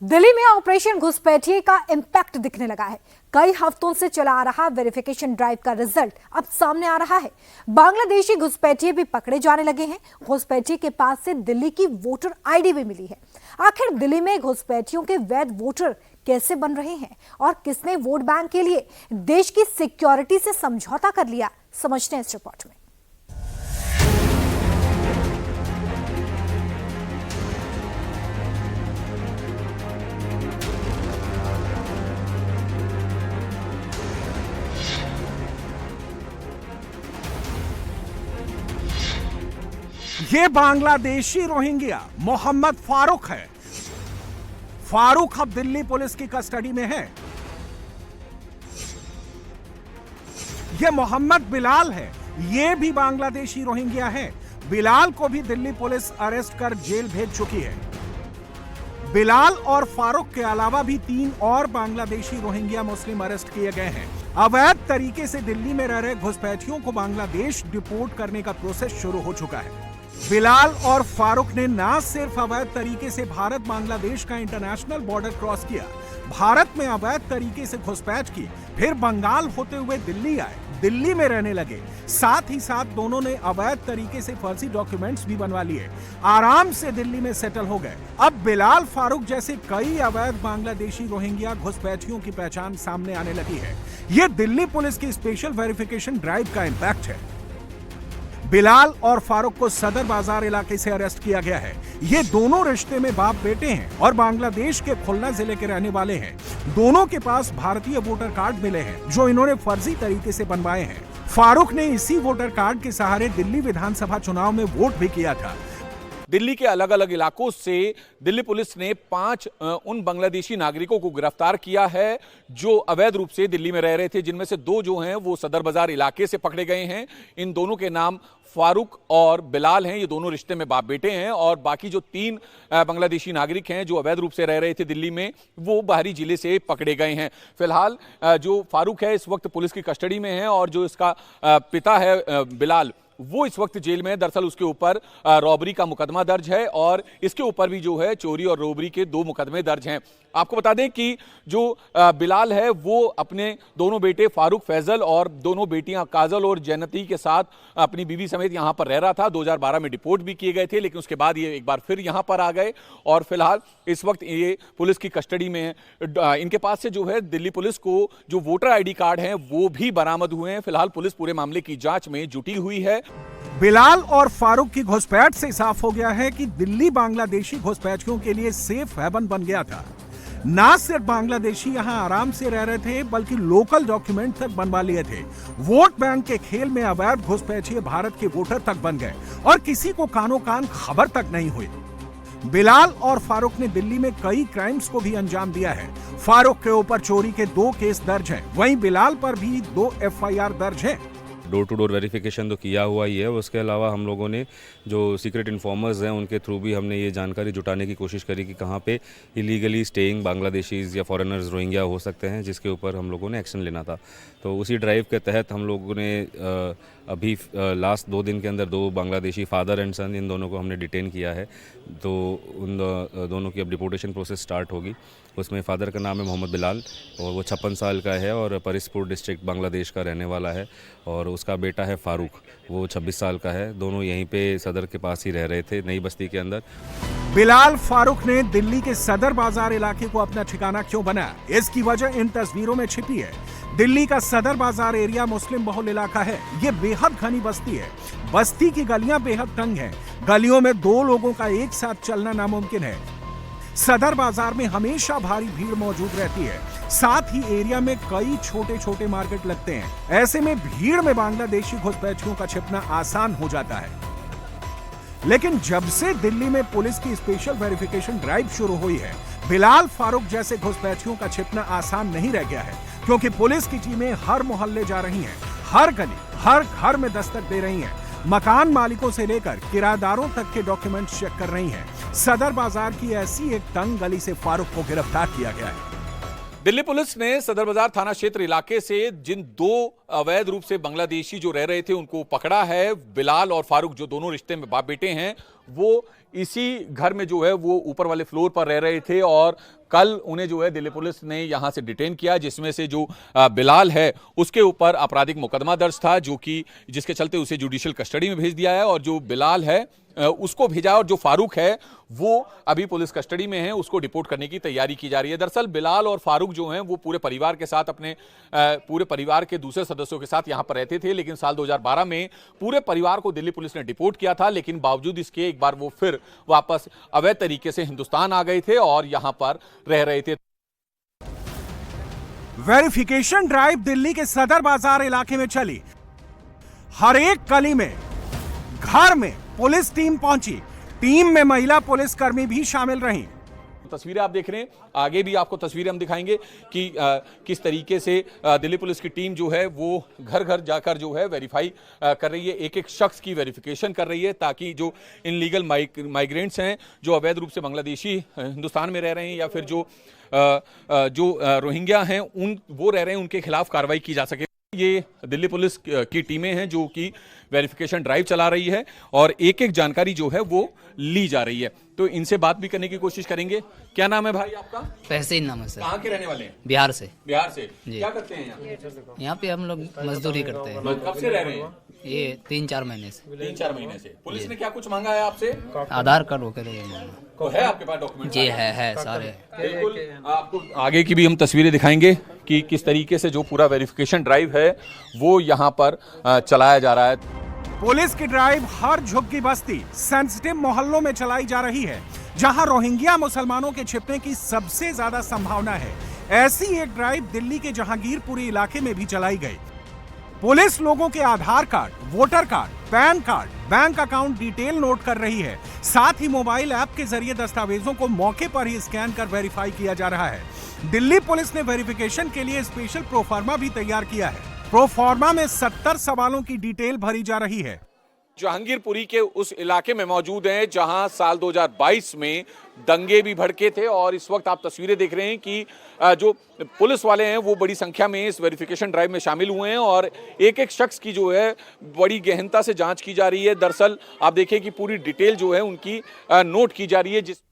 दिल्ली में ऑपरेशन घुसपैठिए का इंपैक्ट दिखने लगा है। कई हफ्तों से चला आ रहा वेरिफिकेशन ड्राइव का रिजल्ट अब सामने आ रहा है। बांग्लादेशी घुसपैठिए भी पकड़े जाने लगे हैं। घुसपैठिए के पास से दिल्ली की वोटर आईडी भी मिली है। आखिर दिल्ली में घुसपैठियों के वैध वोटर कैसे बन रहे हैं और किसने वोट बैंक के लिए देश की सिक्योरिटी से समझौता कर लिया, समझते हैं इस रिपोर्ट में। ये बांग्लादेशी रोहिंग्या मोहम्मद फारूक है। फारूक अब दिल्ली पुलिस की कस्टडी में है। ये मोहम्मद बिलाल है, ये भी बांग्लादेशी रोहिंग्या है। बिलाल को भी दिल्ली पुलिस अरेस्ट कर जेल भेज चुकी है। बिलाल और फारूक के अलावा भी 3 और बांग्लादेशी रोहिंग्या मुस्लिम अरेस्ट किए गए हैं। अवैध तरीके से दिल्ली में रह रहे घुसपैठियों को बांग्लादेश डिपोर्ट करने का प्रोसेस शुरू हो चुका है। बिलाल और फारूक ने न सिर्फ अवैध तरीके से भारत बांग्लादेश का इंटरनेशनल बॉर्डर क्रॉस किया, भारत में अवैध तरीके से घुसपैठ की, फिर बंगाल होते हुए दिल्ली आए, दिल्ली में रहने लगे। साथ ही साथ दोनों ने अवैध तरीके से फर्जी डॉक्यूमेंट्स भी बनवा लिए, आराम से दिल्ली में सेटल हो गए। अब बिलाल फारूक जैसे कई अवैध बांग्लादेशी रोहिंग्या घुसपैठियों की पहचान सामने आने लगी है। यह दिल्ली पुलिस की स्पेशल वेरिफिकेशन ड्राइव का इंपैक्ट है। बिलाल और फारूक को सदर बाजार इलाके से अरेस्ट किया गया है। ये दोनों रिश्ते में बाप बेटे हैं और बांग्लादेश के खुलना जिले के रहने वाले हैं। दोनों के पास भारतीय वोटर कार्ड मिले हैं जो इन्होंने फर्जी तरीके से बनवाए हैं। फारूक ने इसी वोटर कार्ड के सहारे दिल्ली विधानसभा चुनाव में वोट भी किया था। दिल्ली के अलग अलग इलाकों से दिल्ली पुलिस ने 5 उन बांग्लादेशी नागरिकों को गिरफ्तार किया है जो अवैध रूप से दिल्ली में रह रहे थे, जिनमें से 2 जो हैं वो सदर बाजार इलाके से पकड़े गए हैं। इन दोनों के नाम फारूक और बिलाल हैं। ये दोनों रिश्ते में बाप बेटे हैं और बाकी जो 3 बांग्लादेशी नागरिक हैं जो अवैध रूप से रह रहे थे दिल्ली में, वो बाहरी जिले से पकड़े गए हैं। फिलहाल जो फारूक है इस वक्त पुलिस की कस्टडी में है और जो इसका पिता है बिलाल, वो इस वक्त जेल में है। दरअसल उसके ऊपर रॉबरी का मुकदमा दर्ज है और इसके ऊपर भी जो है चोरी और रॉबरी के 2 मुकदमे दर्ज हैं। आपको बता दें कि जो बिलाल है वो अपने दोनों बेटे फारूक फैजल और दोनों बेटियां काजल और जैनती के साथ अपनी बीवी समेत यहां पर रह रहा था। 2012 में डिपोर्ट भी किए गए थे, लेकिन उसके बाद ये एक बार फिर यहां पर आ गए और फिलहाल इस वक्त ये पुलिस की कस्टडी में है। इनके पास से जो है दिल्ली पुलिस को जो वोटर आईडी कार्ड हैं वो भी बरामद हुए हैं। फिलहाल पुलिस पूरे मामले की जांच में जुटी हुई है। बिलाल और फारूक की घुसपैठ से साफ हो गया है कि दिल्ली बांग्लादेशी घुसपैठियों के लिए सेफ हेवन बन गया था। ना सिर्फ बांग्लादेशी यहां आराम से रह रहे थे, बल्कि लोकल डॉक्यूमेंट तक बनवा लिए थे। वोट बैंक के खेल में अवैध घुसपैठिए भारत के वोटर तक बन गए और किसी को कानो कान खबर तक नहीं हुई। बिलाल और फारूक ने दिल्ली में कई क्राइम्स को भी अंजाम दिया है। फारूक के ऊपर चोरी के 2 केस दर्ज हैं, वहीं बिलाल पर भी 2 FIR दर्ज हैं। डोर टू डोर वेरिफिकेशन तो किया हुआ ही है। उसके अलावा हम लोगों ने जो सीक्रेट इन्फॉर्मर्स हैं उनके थ्रू भी हमने ये जानकारी जुटाने की कोशिश करी कि कहाँ पे इलीगली स्टेइंग बांग्लादेशीज़ या फॉरेनर्स रोहिंग्या हो सकते हैं, जिसके ऊपर हम लोगों ने एक्शन लेना था। तो उसी ड्राइव के तहत हम लोगों ने अभी लास्ट 2 दिन के अंदर 2 बांग्लादेशी फादर एंड सन, इन दोनों को हमने डिटेन किया है। तो उन दोनों की अब डिपोर्टेशन प्रोसेस स्टार्ट होगी। उसमें फादर का नाम है मोहम्मद बिलाल और वो 56 साल का है और परिसपुर डिस्ट्रिक्ट बांग्लादेश का रहने वाला है, और उसका बेटा है फारूक, वो 26 साल का है। दोनों यहीं पे सदर के पास ही रह रहे थे, नई बस्ती के अंदर। बिलाल फारूक ने दिल्ली के सदर बाजार इलाके को अपना ठिकाना क्यों बनाया, इसकी वजह इन तस्वीरों में छिपी है। दिल्ली का सदर बाजार एरिया मुस्लिम बहुल इलाका है। ये बेहद घनी बस्ती है। बस्ती की गलियां बेहद तंग हैं। गलियों में 2 लोगों का एक साथ चलना नामुमकिन है। सदर बाजार में हमेशा भारी भीड़ मौजूद रहती है। साथ ही एरिया में कई छोटे छोटे मार्केट लगते हैं। ऐसे में भीड़ में बांग्लादेशी घुसपैठियों का छिपना आसान हो जाता है। लेकिन जब से दिल्ली में पुलिस की स्पेशल वेरिफिकेशन ड्राइव शुरू हुई है, बिलाल फारूक जैसे घुसपैठियों का छिपना आसान नहीं रह गया है, क्योंकि पुलिस की टीमें हर मोहल्ले जा रही हैं, हर गली, हर घर में दस्तक दे रही हैं, मकान मालिकों से लेकर किराएदारों तक के डॉक्यूमेंट्स चेक कर रही हैं। सदर बाजार की ऐसी एक तंग गली से फारूक को गिरफ्तार किया गया है। दिल्ली पुलिस ने सदर बाजार थाना क्षेत्र इलाके से जिन दो अवैध रूप से बांग्लादेशी जो रह रहे थे उनको पकड़ा है। बिलाल और फारूक जो दोनों रिश्ते में बाप बेटे हैं, वो इसी घर में जो है वो ऊपर वाले फ्लोर पर रह रहे थे और कल उन्हें जो है दिल्ली पुलिस ने यहां से डिटेन किया, जिसमें से जो बिलाल है उसके ऊपर आपराधिक मुकदमा दर्ज था, जो कि जिसके चलते उसे जुडिशियल कस्टडी में भेज दिया है और जो बिलाल है उसको भेजा और जो फारूक है वो अभी पुलिस कस्टडी में है, उसको डिपोर्ट करने की तैयारी की जा रही है। दरअसल बिलाल और फारूक जो हैं वो पूरे परिवार के साथ अपने पूरे परिवार के दूसरे सदस्यों के साथ यहां पर रहते थे, लेकिन साल 2012 में पूरे परिवार को दिल्ली पुलिस ने डिपोर्ट किया था। लेकिन बावजूद इसके एक बार वो फिर वापस अवैध तरीके से हिंदुस्तान आ गए थे और यहां पर रह रहे थे। वेरिफिकेशन ड्राइव दिल्ली के सदर बाजार इलाके में चली। हर एक गली में, घर में पुलिस टीम पहुंची। टीम में महिला पुलिसकर्मी भी शामिल रहीं। तस्वीरें आप देख रहे हैं, आगे भी आपको तस्वीरें हम दिखाएंगे कि किस तरीके से दिल्ली पुलिस की टीम जो है वो घर घर जाकर जो है वेरीफाई कर रही है, एक एक शख्स की वेरिफिकेशन कर रही है, ताकि जो इनलीगल माइग्रेंट्स हैं, जो अवैध रूप से बांग्लादेशी हिंदुस्तान में रह रहे हैं या फिर जो रोहिंग्या हैं वो रह रहे हैं, उनके खिलाफ कार्रवाई की जा सके। ये दिल्ली पुलिस की टीमें हैं जो कि वेरिफिकेशन ड्राइव चला रही है और एक एक जानकारी जो है वो ली जा रही है। तो इनसे बात भी करने की कोशिश करेंगे। क्या नाम है भाई आपका? तहसीन नाम है सर। कहाँ के रहने वाले हैं? बिहार से। बिहार से। जी। क्या करते हैं यहाँ? यहाँ पे हम लोग मजदूरी करते हैं। कब से रह रहे हैं? ये 3-4 महीने से। 3-4 महीने से। पुलिस ने क्या कुछ मांगा है आपसे? आधार कार्ड वगैरह ये मांगा। तो है आपके पास डॉक्यूमेंट? जी है सारे। बिल्कुल, आपको आगे की भी हम तस्वीरें दिखाएंगे कि किस तरीके से जो पूरा वेरिफिकेशन ड्राइव है वो यहाँ पर चलाया जा रहा है। पुलिस की ड्राइव हर झुग्गी बस्ती, सेंसिटिव मोहल्लों में चलाई जा रही है, जहां रोहिंग्या मुसलमानों के छिपने की सबसे ज्यादा संभावना है। ऐसी एक ड्राइव दिल्ली के जहांगीरपुरी इलाके में भी चलाई गई। पुलिस लोगों के Aadhaar card, voter card, PAN card, bank account detail note कर रही है। साथ ही मोबाइल ऐप के जरिए दस्तावेजों को मौके पर ही स्कैन कर वेरीफाई किया जा रहा है। दिल्ली पुलिस ने वेरिफिकेशन के लिए स्पेशल प्रोफार्मा भी तैयार किया है। प्रोफार्मा में 70 सवालों की डिटेल भरी जा रही है। जहांगीरपुरी के उस इलाके में मौजूद हैं जहां साल 2022 में दंगे भी भड़के थे और इस वक्त आप तस्वीरें देख रहे हैं कि जो पुलिस वाले हैं वो बड़ी संख्या में इस वेरिफिकेशन ड्राइव में शामिल हुए हैं और एक एक शख्स की जो है बड़ी गहनता से जांच की जा रही है। दरअसल आप देखिए कि पूरी डिटेल जो है उनकी नोट की जा रही है। जिस